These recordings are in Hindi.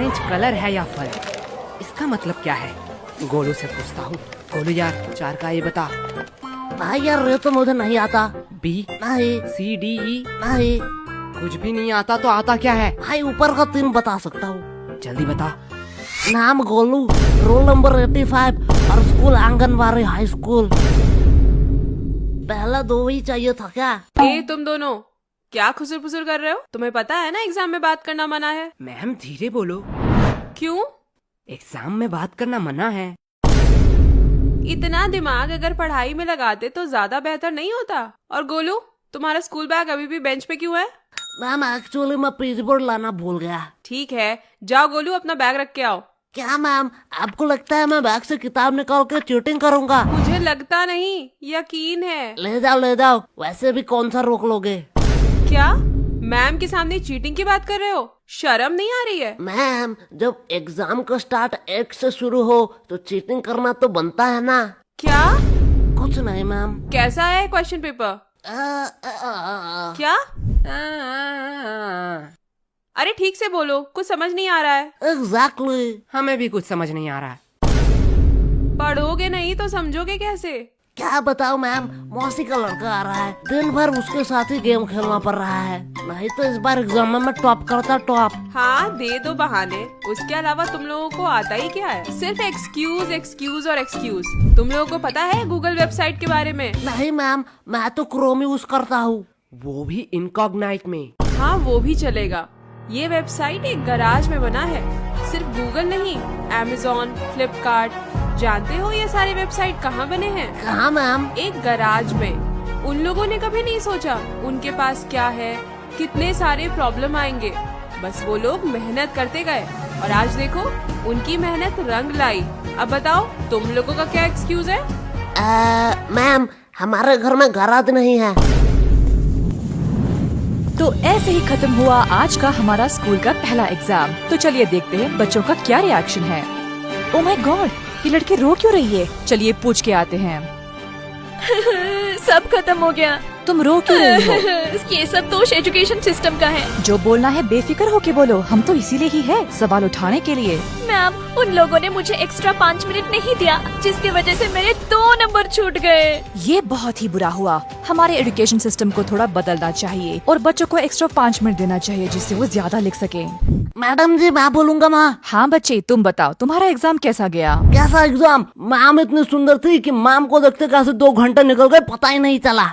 ऑरेंज कलर है या फल? इसका मतलब क्या है? गोलू से पूछता हूँ। गोलू यार, 4 का ये बता। भाई यार ये तो मुझे नहीं आता। बी नहीं सी डी ई नहीं कुछ भी नहीं आता तो आता क्या है? भाई ऊपर का 3 बता सकता हूँ। जल्दी बता। नाम गोलू, रोल नंबर 85 और स्कूल आंगनबाड़ी हाई स्कूल। पहला 2 ही चाहिए था क्या? तुम दोनों क्या खुसुर फुसुर कर रहे हो? तुम्हें पता है ना एग्जाम में बात करना मना है। मैम धीरे बोलो। क्यों? एग्जाम में बात करना मना है। इतना दिमाग अगर पढ़ाई में लगाते तो ज्यादा बेहतर नहीं होता। और गोलू, तुम्हारा स्कूल बैग अभी भी बेंच पे क्यों है? मैम एक्चुअली मैं पेज बोर्ड लाना भूल गया। ठीक है, जाओ गोलू अपना बैग रख के आओ। क्या मैम, आपको लगता है मैं बैग से किताब निकाल के चीटिंग करूंगा? मुझे लगता नहीं, यकीन है। ले जाओ, वैसे भी कौन सा रोक लोगे? क्या मैम के सामने चीटिंग की बात कर रहे हो? शर्म नहीं आ रही है? मैम जब एग्जाम का स्टार्ट 1 से शुरू हो तो चीटिंग करना तो बनता है ना। क्या? कुछ नहीं मैम। कैसा है क्वेश्चन पेपर? क्या? अरे ठीक से बोलो, कुछ समझ नहीं आ रहा है। एग्जैक्टली। हमें भी कुछ समझ नहीं आ रहा है। पढ़ोगे नहीं तो समझोगे कैसे? क्या बताओ मैम, मौसी का लड़का आ रहा है, दिन भर उसके साथ ही गेम खेलना पड़ रहा है। नहीं तो इस बार एग्जाम में मैं टॉप करता टॉप। हाँ दे दो बहाने, उसके अलावा तुम लोगों को आता ही क्या है? सिर्फ एक्सक्यूज एक्सक्यूज और एक्सक्यूज। तुम लोगों को पता है गूगल वेबसाइट के बारे में? नहीं मैम, मैं तो क्रोम यूज करता हूँ। वो भी इनकॉग्नाइट में। हाँ वो भी चलेगा। ये वेबसाइट एक गराज में बना है। सिर्फ गूगल नहीं, Amazon, फ्लिपकार्ट, जानते हो ये सारे वेबसाइट कहाँ बने हैं? कहाँ मैम? एक गराज में। उन लोगों ने कभी नहीं सोचा उनके पास क्या है, कितने सारे प्रॉब्लम आएंगे। बस वो लोग मेहनत करते गए और आज देखो उनकी मेहनत रंग लाई। अब बताओ तुम लोगों का क्या एक्सक्यूज है? मैम हमारे घर में गराज नहीं है। तो ऐसे ही खत्म हुआ आज का हमारा स्कूल का पहला एग्जाम। तो चलिए देखते हैं बच्चों का क्या रिएक्शन है। ओह माय गॉड, ये लड़की रो क्यों रही है? चलिए पूछ के आते हैं। सब खत्म हो गया। तुम रो क्यों रही हो? ये सब दोष एजुकेशन सिस्टम का है। जो बोलना है बेफिक्र होके बोलो, हम तो इसीलिए ही है, सवाल उठाने के लिए। मैम उन लोगों ने मुझे एक्स्ट्रा 5 मिनट नहीं दिया, जिसकी वजह से मेरे 2 नंबर छूट गए। ये बहुत ही बुरा हुआ। हमारे एजुकेशन सिस्टम को थोड़ा बदलना चाहिए और बच्चों को एक्स्ट्रा 5 मिनट देना चाहिए, जिससे वो ज्यादा लिख सके। मैडम जी मैं बोलूंगा माँ। हाँ बच्चे तुम बताओ, तुम्हारा एग्जाम कैसा गया? कैसा एग्जाम? मैम इतनी सुंदर थी कि मैम को देखते कैसे 2 घंटे निकल गए पता ही नहीं चला।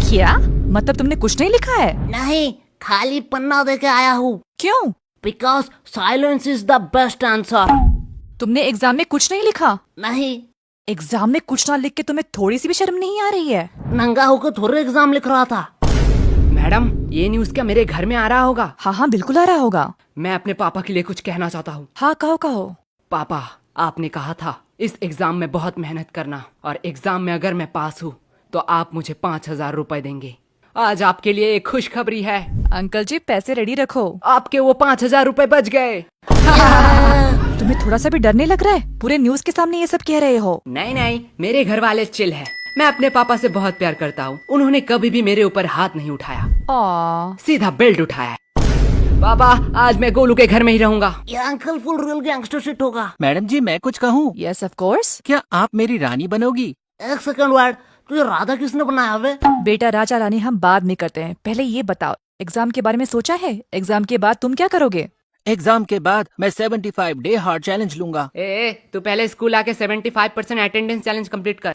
क्या मतलब तुमने कुछ नहीं लिखा है? नहीं, खाली पन्ना दे के आया हूँ। क्यों? Because silence is the best answer. तुमने एग्जाम में कुछ नहीं लिखा? नहीं। एग्जाम में कुछ ना लिख के तुम्हें थोड़ी सी भी शर्म नहीं आ रही है? नंगा होकर थोड़े एग्जाम लिख रहा था। मैडम ये न्यूज़ क्या मेरे घर में आ रहा होगा? हाँ हाँ बिल्कुल आ रहा होगा। मैं अपने पापा के लिए कुछ कहना चाहता हूँ। हाँ कहो कहो। पापा आपने कहा था इस एग्जाम में बहुत मेहनत करना और एग्जाम में अगर मैं पास हूँ तो आप मुझे 5,000 रुपए देंगे। आज आपके लिए एक खुशखबरी है। अंकल जी पैसे रेडी रखो। आपके वो 5,000 रुपए बच गए। तुम्हें थोड़ा सा भी डर नहीं लग रहा है? पूरे न्यूज़ के सामने ये सब कह रहे हो। नहीं नहीं, मेरे घर वाले चिल है। मैं अपने पापा से बहुत प्यार करता हूँ। उन्होंने कभी भी मेरे ऊपर हाथ नहीं उठाया, सीधा बेल्ट उठाया। पापा आज मैं गोलू के घर में ही रहूंगा। ये uncle full real gangster shit होगा। मैडम जी मैं कुछ कहूँ? Yes of course. क्या आप मेरी रानी बनोगी? 1 सेकंड वर्ड, तुझे राधा किसने बनाया वे? बेटा राजा रानी हम बाद में करते हैं, पहले ये बताओ एग्जाम के बारे में सोचा है? एग्जाम के बाद तुम क्या करोगे? एग्जाम के बाद मैं 75 डे हार्ड चैलेंज लूंगा। तू पहले स्कूल आके 75% अटेंडेंस चैलेंज कंप्लीट कर।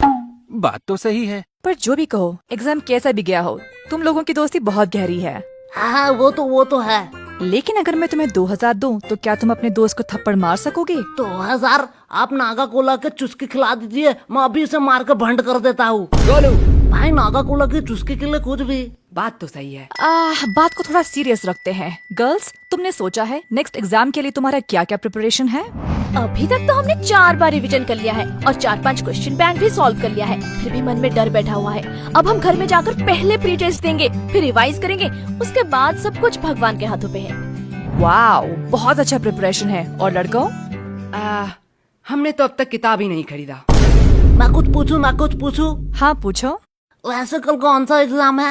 बात तो सही है, पर जो भी कहो एग्जाम कैसा भी गया हो, तुम लोगों की दोस्ती बहुत गहरी है। हाँ वो तो है। लेकिन अगर मैं तुम्हें 2,000 दूं तो क्या तुम अपने दोस्त को थप्पड़ मार सकोगे? 2000? आप नागा कोला के चुस्की खिला दीजिए, मैं अभी इसे मार के भंड कर देता हूँ। गोलू भाई नागा कोला की चुस्की के लिए कुछ भी। बात तो सही है। बात को थोड़ा सीरियस रखते हैं। गर्ल्स तुमने सोचा है नेक्स्ट एग्जाम के लिए तुम्हारा क्या क्या प्रिपरेशन है? अभी तक तो हमने 4 बार रिवीजन कर लिया है और 4-5 क्वेश्चन बैंक भी सॉल्व कर लिया है। फिर भी मन में डर बैठा हुआ है। अब हम घर में जाकर पहले प्री टेस्ट देंगे, फिर रिवाइज करेंगे, उसके बाद सब कुछ भगवान के हाथों पे है। वाओ बहुत अच्छा प्रिपरेशन है। और लड़कों? हमने तो अब तक किताब ही नहीं खरीदा। मैं कुछ पूछूं? हाँ पूछो। वैसे कल कौन सा एग्जाम है?